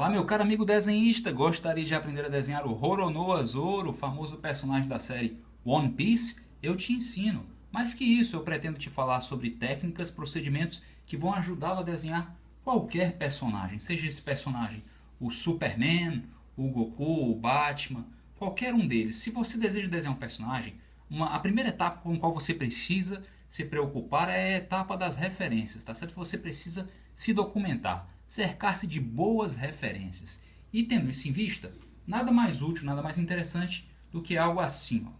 Olá, meu caro amigo desenhista, gostaria de aprender a desenhar o Roronoa Zoro, o famoso personagem da série One Piece? Eu te ensino. Mais que isso, eu pretendo te falar sobre técnicas, procedimentos que vão ajudá-lo a desenhar qualquer personagem, seja esse personagem o Superman, o Goku, o Batman, qualquer um deles. Se você deseja desenhar um personagem, a primeira etapa com a qual você precisa se preocupar é a etapa das referências, tá certo? Você precisa se documentar, cercar-se de boas referências. E tendo isso em vista, nada mais útil, nada mais interessante do que algo assim, ó.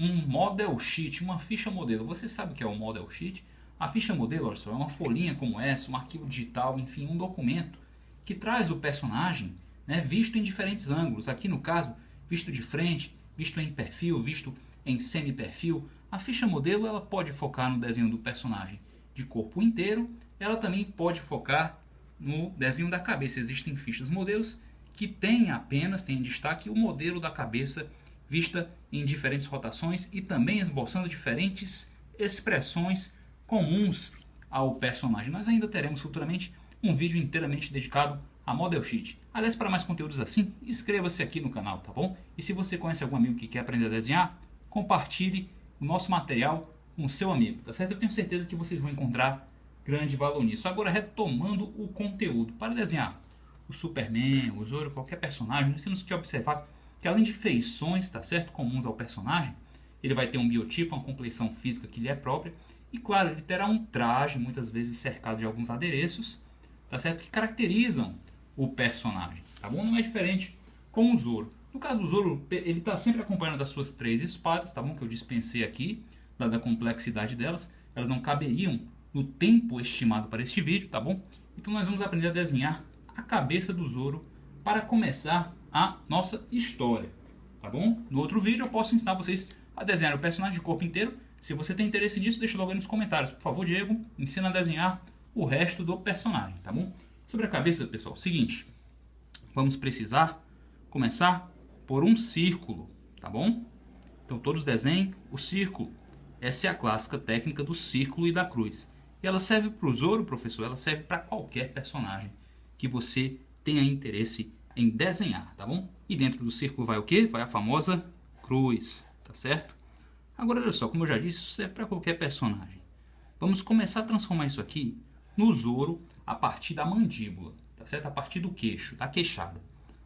Um model sheet, uma ficha modelo. Você sabe o que é um model sheet? A ficha modelo, olha só, é uma folhinha como essa, um arquivo digital, enfim, um documento que traz o personagem, né, visto em diferentes ângulos. Aqui no caso, visto de frente, visto em perfil, visto em semi-perfil. A ficha modelo ela pode focar no desenho do personagem de corpo inteiro, ela também pode focar no desenho da cabeça. Existem fichas modelos que têm em destaque o modelo da cabeça vista em diferentes rotações e também esboçando diferentes expressões comuns ao personagem. Nós ainda teremos futuramente um vídeo inteiramente dedicado a Model Sheet. Aliás, para mais conteúdos assim, inscreva-se aqui no canal, tá bom? E se você conhece algum amigo que quer aprender a desenhar, compartilhe o nosso material com o seu amigo, tá certo? Eu tenho certeza que vocês vão encontrar grande valor nisso. Agora, retomando o conteúdo. Para desenhar o Superman, o Zoro, qualquer personagem, nós temos que observar que além de feições, tá certo, comuns ao personagem, ele vai ter um biotipo, uma compleição física que lhe é própria, e claro, ele terá um traje, muitas vezes cercado de alguns adereços, tá certo, que caracterizam o personagem, tá bom? Não é diferente com o Zoro. No caso do Zoro, ele está sempre acompanhado das suas 3 espadas, tá bom? Que eu dispensei aqui, dada a complexidade delas, elas não caberiam no tempo estimado para este vídeo, tá bom? Então nós vamos aprender a desenhar a cabeça do Zoro para começar a nossa história, tá bom? No outro vídeo eu posso ensinar vocês a desenhar o personagem de corpo inteiro. Se você tem interesse nisso, deixa logo aí nos comentários. Por favor, Diego, ensina a desenhar o resto do personagem, tá bom? Sobre a cabeça, pessoal, seguinte, vamos precisar começar por um círculo, tá bom? Então todos desenhem o círculo. Essa é a clássica técnica do círculo e da cruz. E ela serve para o Zoro, professor, ela serve para qualquer personagem que você tenha interesse em desenhar, tá bom? E dentro do círculo vai o quê? Vai a famosa cruz, tá certo? Agora olha só, como eu já disse, isso serve para qualquer personagem. Vamos começar a transformar isso aqui no Zoro a partir da mandíbula, tá certo? A partir do queixo, da queixada.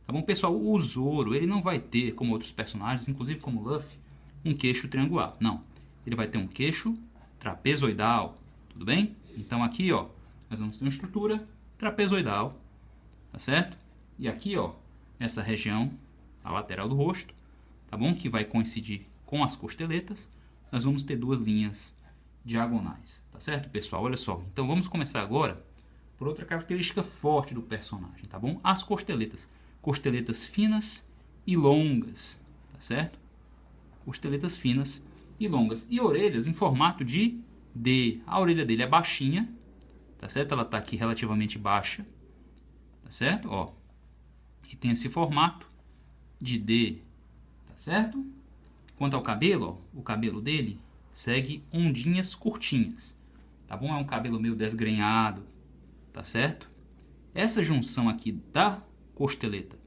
Tá bom, pessoal? O Zoro, ele não vai ter, como outros personagens, inclusive como Luffy, um queixo triangular. Não. Ele vai ter um queixo trapezoidal, tudo bem? Então aqui, ó, nós vamos ter uma estrutura trapezoidal, tá certo? E aqui, ó, nessa região, a lateral do rosto, tá bom? Que vai coincidir com as costeletas, nós vamos ter 2 linhas diagonais, tá certo, pessoal? Olha só, então vamos começar agora por outra característica forte do personagem, tá bom? As costeletas, costeletas finas e longas, tá certo? Costeletas finas e longas, e orelhas em formato de D. A orelha dele é baixinha, tá certo? Ela tá aqui relativamente baixa, tá certo? Ó, e tem esse formato de D, tá certo? Quanto ao cabelo, ó, o cabelo dele segue ondinhas curtinhas, tá bom? É um cabelo meio desgrenhado, tá certo? Essa junção aqui da costeleta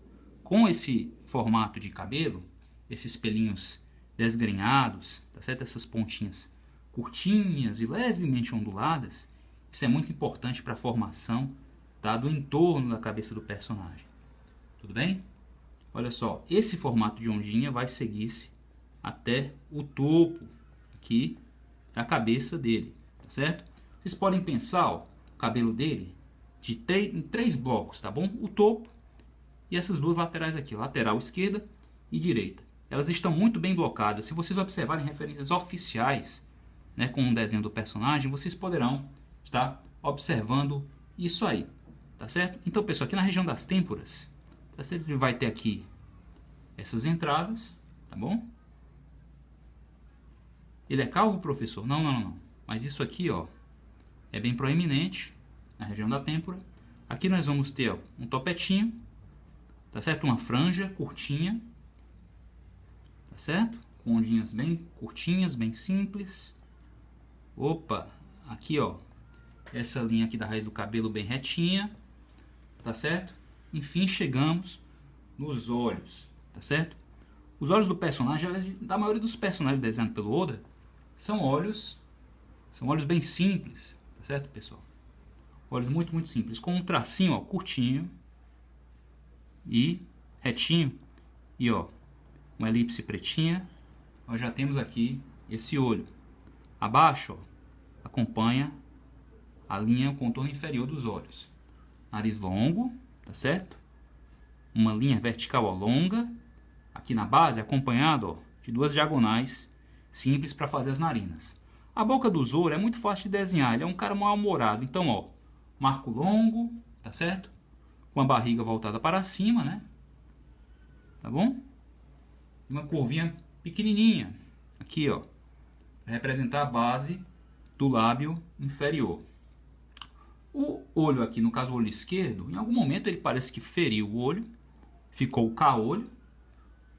com esse formato de cabelo, esses pelinhos desgrenhados, tá certo? Essas pontinhas curtinhas e levemente onduladas, isso é muito importante para a formação, tá, do entorno da cabeça do personagem. Tudo bem? Olha só, esse formato de ondinha vai seguir-se até o topo aqui da cabeça dele, tá certo? Vocês podem pensar, ó, o cabelo dele em 3 blocos, tá bom? O topo e essas 2 laterais aqui, lateral esquerda e direita. Elas estão muito bem blocadas. Se vocês observarem referências oficiais, né, com o desenho do personagem, vocês poderão estar observando isso aí, tá certo? Então, pessoal, aqui na região das têmporas, tá certo? Ele vai ter aqui essas entradas, tá bom? Ele é calvo, professor? Não, não, não. Mas isso aqui, ó, é bem proeminente na região da têmpora. Aqui nós vamos ter, ó, um topetinho, tá certo? Uma franja curtinha, tá certo? Com ondinhas bem curtinhas, bem simples. Opa, aqui, ó, essa linha aqui da raiz do cabelo bem retinha, tá certo? enfim, chegamos nos olhos, tá certo? Os olhos do personagem, da maioria dos personagens desenhados pelo Oda, são olhos bem simples, tá certo, pessoal? Olhos muito, muito simples, com um tracinho, ó, curtinho e retinho, e ó, uma elipse pretinha. Nós já temos aqui esse olho. Abaixo, ó, acompanha a linha, o contorno inferior dos olhos. Nariz longo, tá certo? Uma linha vertical, ó, longa. Aqui na base, acompanhado, ó, de duas diagonais simples para fazer as narinas. A boca do Zoro é muito fácil de desenhar, ele é um cara mal-humorado. Então, ó, marco longo, tá certo? Com a barriga voltada para cima, né? Tá bom? E uma curvinha pequenininha, aqui, ó, para representar a base do lábio inferior. O olho aqui, no caso o olho esquerdo, em algum momento ele parece que feriu o olho, ficou o caolho,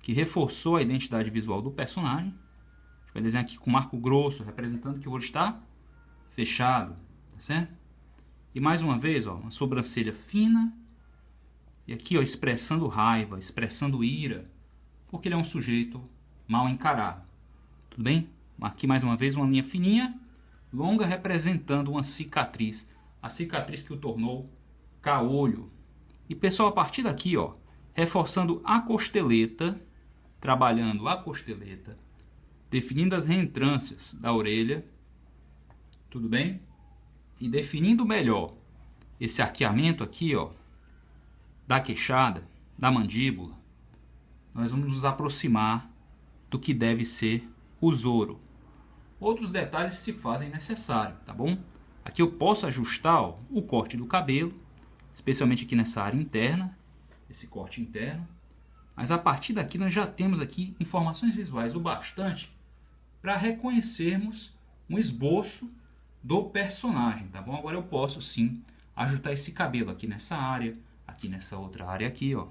que reforçou a identidade visual do personagem. A gente vai desenhar aqui com marco grosso, representando que o olho está fechado, tá certo? E mais uma vez, ó, uma sobrancelha fina, e aqui, ó, expressando raiva, expressando ira, porque ele é um sujeito mal encarado. Tudo bem? Aqui mais uma vez uma linha fininha, longa, representando uma cicatriz, a cicatriz que o tornou caolho. E pessoal, a partir daqui, ó, reforçando a costeleta, trabalhando a costeleta, definindo as reentrâncias da orelha, tudo bem? E definindo melhor esse arqueamento aqui, ó, da queixada, da mandíbula, nós vamos nos aproximar do que deve ser o Zoro. Outros detalhes se fazem necessário, tá bom? Aqui eu posso ajustar, ó, o corte do cabelo, especialmente aqui nessa área interna, esse corte interno. Mas a partir daqui nós já temos aqui informações visuais o bastante para reconhecermos um esboço do personagem, tá bom? Agora eu posso sim ajustar esse cabelo aqui nessa área, aqui nessa outra área aqui, ó.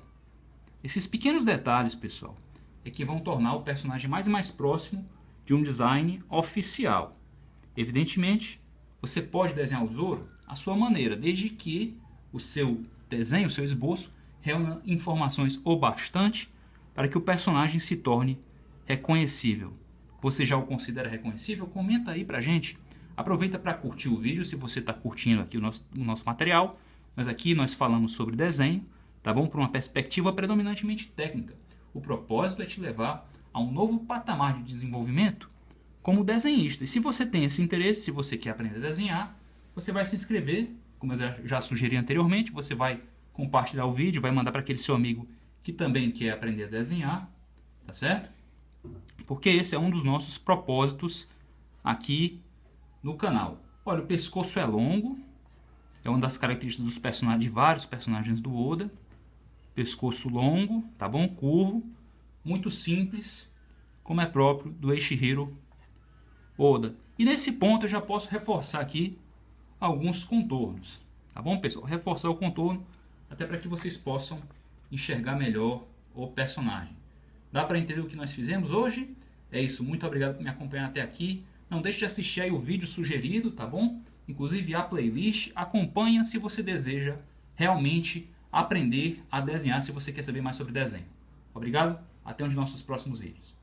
Esses pequenos detalhes, pessoal, é que vão tornar o personagem mais e mais próximo de um design oficial. Evidentemente, você pode desenhar o Zoro à sua maneira, desde que o seu desenho, o seu esboço, reúna informações o bastante para que o personagem se torne reconhecível. Você já o considera reconhecível? Comenta aí pra gente. Aproveita para curtir o vídeo se você está curtindo aqui o nosso material. Mas aqui nós falamos sobre desenho, tá bom? Por uma perspectiva predominantemente técnica. O propósito é te levar a um novo patamar de desenvolvimento como desenhista. E se você tem esse interesse, se você quer aprender a desenhar, você vai se inscrever, como eu já sugeri anteriormente, você vai compartilhar o vídeo, vai mandar para aquele seu amigo que também quer aprender a desenhar, tá certo? Porque esse é um dos nossos propósitos aqui no canal. Olha, o pescoço é longo, é uma das características dos personagens, de vários personagens do Oda. Pescoço longo, tá bom? Curvo, muito simples, como é próprio do Eiichiro Oda. E nesse ponto eu já posso reforçar aqui alguns contornos, tá bom, pessoal? Reforçar o contorno até para que vocês possam enxergar melhor o personagem. Dá para entender o que nós fizemos hoje? É isso, muito obrigado por me acompanhar até aqui. Não deixe de assistir aí o vídeo sugerido, tá bom? Inclusive a playlist, acompanha se você deseja realmente aprender a desenhar, se você quer saber mais sobre desenho. Obrigado, até um dos nossos próximos vídeos.